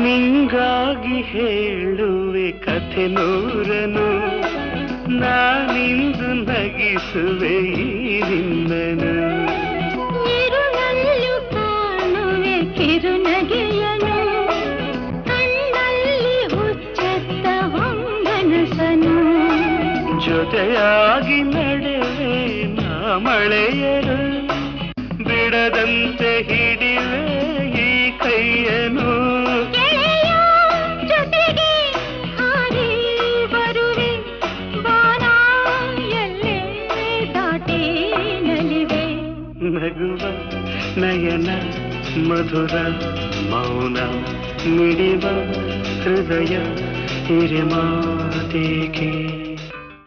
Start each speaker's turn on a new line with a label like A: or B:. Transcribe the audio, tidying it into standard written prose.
A: ನಿಂಗಾಗಿ ಹೇಳುವೆ ಕಥೆ ನೂರನು, ನಾನಿಂದು ನಗಿಸುವೆ ಈ ನಿನ್ನನು.
B: ಇರುಳಲ್ಲೂ ಕಾಣುವೆ ಕಿರುನಗೆಯನು, ಕಣ್ಣಲ್ಲಿ ಹುಚ್ಚೆತ್ತ ಹೊಂಗನಸನು.
A: ಜೊತೆಯಾಗಿ ನಡೆವೆ ನಾ ಮಳೆಯರು, ಬಿಡದಂತೆ ಹಿಡಿವೆ ಈ ಕೈಯನು.
B: ಜೊತೆಗೆ ಹಾರಿ ಬರುವೆ, ಬಾನ ಎಲ್ಲೇ ದಾಟಿ ನಲಿವೆ.
A: ನಗುವ ನಯನ ಮಧುರ ಮೌನ ಮಿಡಿವ ಹೃದಯ ಹಿರಿಮಾತೇಕೆ.